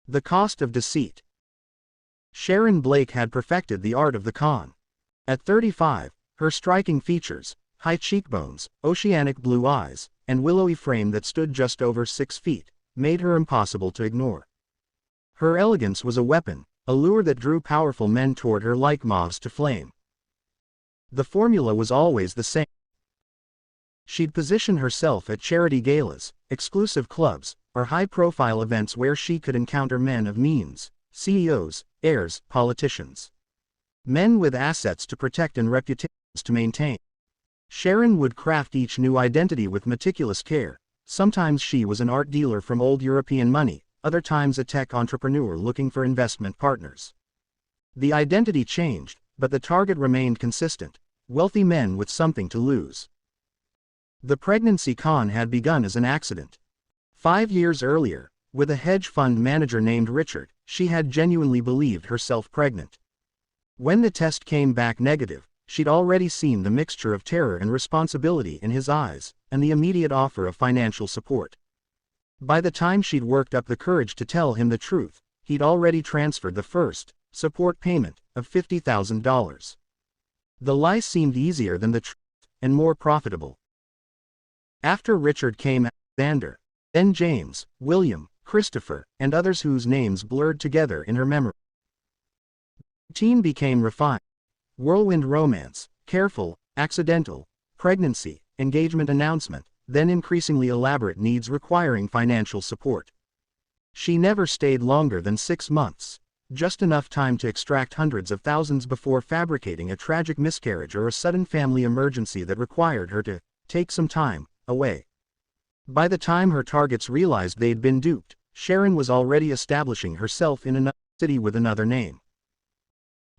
The cost of deceit. Sharon Blake had perfected the art of the con. At 35, her striking features, high cheekbones, oceanic blue eyes, and willowy frame that stood just over 6 feet, made her impossible to ignore. Her elegance was a weapon, a lure that drew powerful men toward her like moths to flame. The formula was always the same. She'd position herself at charity galas, exclusive clubs, or high-profile events where she could encounter men of means, CEOs, heirs, politicians. Men with assets to protect and reputations to maintain. Sharon would craft each new identity with meticulous care. Sometimes she was an art dealer from old European money, other times a tech entrepreneur looking for investment partners. The identity changed, but the target remained consistent: wealthy men with something to lose. The pregnancy con had begun as an accident. 5 years earlier, with a hedge fund manager named Richard, she had genuinely believed herself pregnant. When the test came back negative, she'd already seen the mixture of terror and responsibility in his eyes, and the immediate offer of financial support. By the time she'd worked up the courage to tell him the truth, he'd already transferred the first support payment of $50,000. The lie seemed easier than the truth, and more profitable. After Richard came Alexander, then James, William, Christopher, and others whose names blurred together in her memory. The routine became refined. Whirlwind romance, careful, accidental, pregnancy, engagement announcement, then increasingly elaborate needs requiring financial support. She never stayed longer than 6 months, just enough time to extract hundreds of thousands before fabricating a tragic miscarriage or a sudden family emergency that required her to take some time away. By the time her targets realized they'd been duped, Sharon was already establishing herself in another city with another name.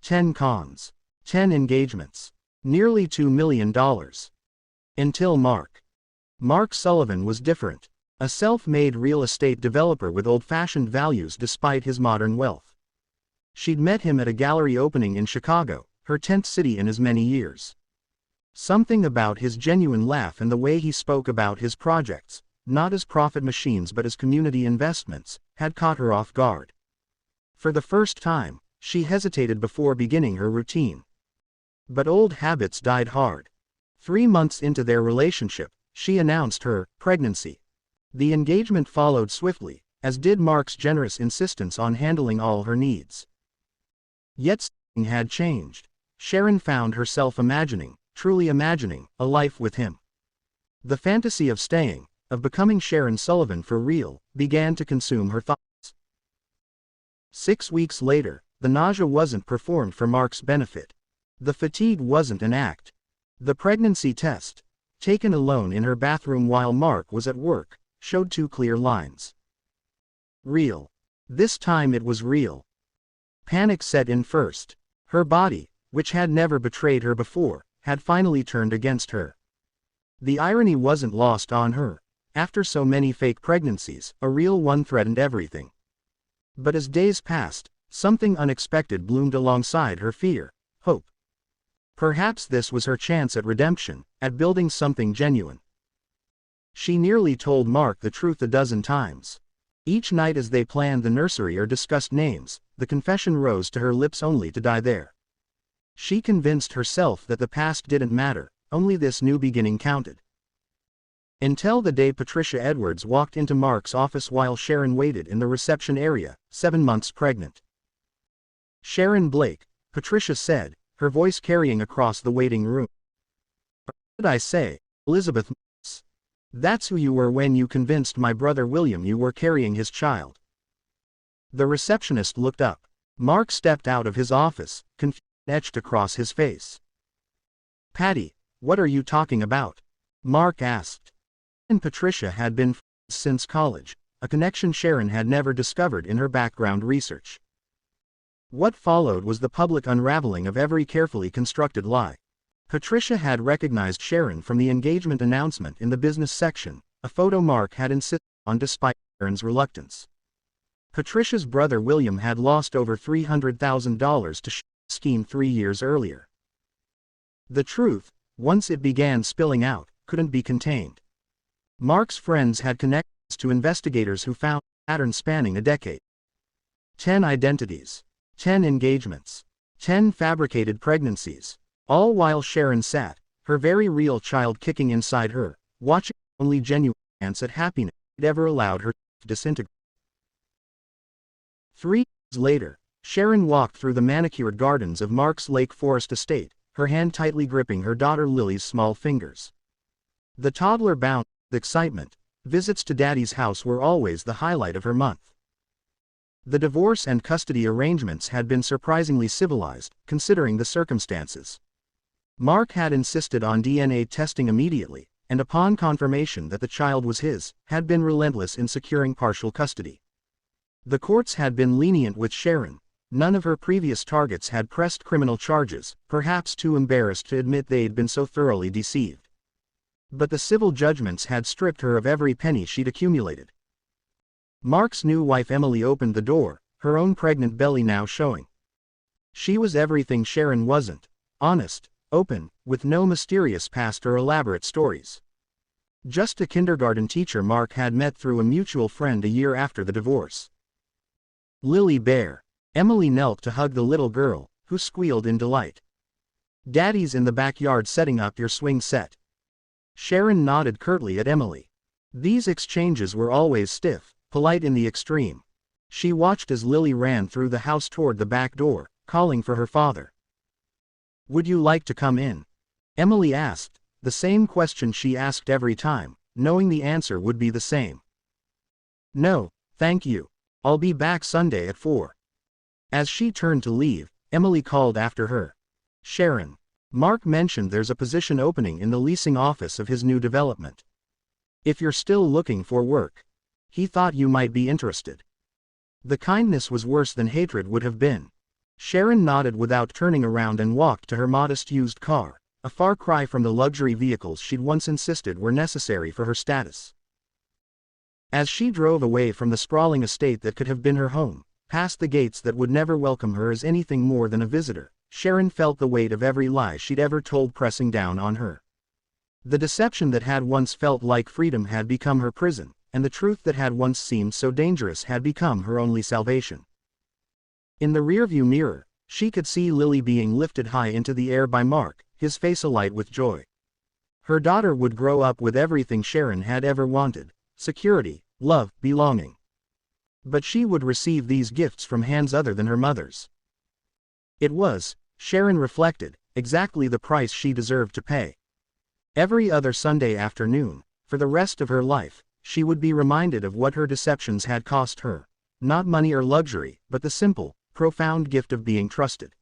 10 cons. 10 engagements. Nearly $2 million. Until Mark Sullivan was different. A self-made real estate developer with old-fashioned values despite his modern wealth. She'd met him at a gallery opening in Chicago, her 10th city in as many years. Something about his genuine laugh and the way he spoke about his projects, not as profit machines but as community investments, had caught her off guard. For the first time, she hesitated before beginning her routine. But old habits died hard. 3 months into their relationship, she announced her pregnancy. The engagement followed swiftly, as did Mark's generous insistence on handling all her needs. Yet something had changed. Sharon found herself truly imagining, a life with him. The fantasy of staying, of becoming Sharon Sullivan for real, began to consume her thoughts. 6 weeks later, the nausea wasn't performed for Mark's benefit. The fatigue wasn't an act. The pregnancy test, taken alone in her bathroom while Mark was at work, showed 2 clear lines. Real. This time it was real. Panic set in first. Her body, which had never betrayed her before, had finally turned against her. The irony wasn't lost on her. After so many fake pregnancies, a real one threatened everything. But as days passed, something unexpected bloomed alongside her fear: hope. Perhaps this was her chance at redemption, at building something genuine. She nearly told Mark the truth a dozen times. Each night as they planned the nursery or discussed names, the confession rose to her lips only to die there. She convinced herself that the past didn't matter, only this new beginning counted. Until the day Patricia Edwards walked into Mark's office while Sharon waited in the reception area, 7 months pregnant. "Sharon Blake," Patricia said, her voice carrying across the waiting room. "Or did I say, Elizabeth Moss? That's who you were when you convinced my brother William you were carrying his child." The receptionist looked up. Mark stepped out of his office, confusion etched across his face. "Patty, what are you talking about?" Mark asked. And Patricia had been friends since college, a connection Sharon had never discovered in her background research. What followed was the public unraveling of every carefully constructed lie. Patricia had recognized Sharon from the engagement announcement in the business section, a photo Mark had insisted on despite Sharon's reluctance. Patricia's brother William had lost over $300,000 to Sharon's scheme 3 years earlier. The truth, once it began spilling out, couldn't be contained. Mark's friends had connections to investigators who found a pattern spanning a decade. 10 identities. 10 engagements. 10 fabricated pregnancies. All while Sharon sat, her very real child kicking inside her, watching the only genuine chance at happiness she'd ever allowed her to disintegrate. 3 years later, Sharon walked through the manicured gardens of Mark's Lake Forest estate, her hand tightly gripping her daughter Lily's small fingers. The toddler bounced with excitement. Visits to Daddy's house were always the highlight of her month. The divorce and custody arrangements had been surprisingly civilized, considering the circumstances. Mark had insisted on DNA testing immediately, and upon confirmation that the child was his, had been relentless in securing partial custody. The courts had been lenient with Sharon. None of her previous targets had pressed criminal charges, perhaps too embarrassed to admit they'd been so thoroughly deceived. But the civil judgments had stripped her of every penny she'd accumulated. Mark's new wife Emily opened the door, her own pregnant belly now showing. She was everything Sharon wasn't: honest, open, with no mysterious past or elaborate stories. Just a kindergarten teacher Mark had met through a mutual friend a year after the divorce. Lily Bear. Emily knelt to hug the little girl, who squealed in delight. Daddy's in the backyard setting up your swing set. Sharon nodded curtly at Emily. These exchanges were always stiff, polite in the extreme. She watched as Lily ran through the house toward the back door, calling for her father. "Would you like to come in?" Emily asked, the same question she asked every time, knowing the answer would be the same. "No, thank you. I'll be back Sunday at 4. As she turned to leave, Emily called after her. "Sharon. Mark mentioned there's a position opening in the leasing office of his new development. If you're still looking for work. He thought you might be interested." The kindness was worse than hatred would have been. Sharon nodded without turning around and walked to her modest used car, a far cry from the luxury vehicles she'd once insisted were necessary for her status. As she drove away from the sprawling estate that could have been her home, past the gates that would never welcome her as anything more than a visitor, Sharon felt the weight of every lie she'd ever told pressing down on her. The deception that had once felt like freedom had become her prison, and the truth that had once seemed so dangerous had become her only salvation. In the rearview mirror, she could see Lily being lifted high into the air by Mark, his face alight with joy. Her daughter would grow up with everything Sharon had ever wanted: security, love, belonging. But she would receive these gifts from hands other than her mother's. It was, Sharon reflected, exactly the price she deserved to pay. Every other Sunday afternoon, for the rest of her life, she would be reminded of what her deceptions had cost her. Not money or luxury, but the simple, profound gift of being trusted.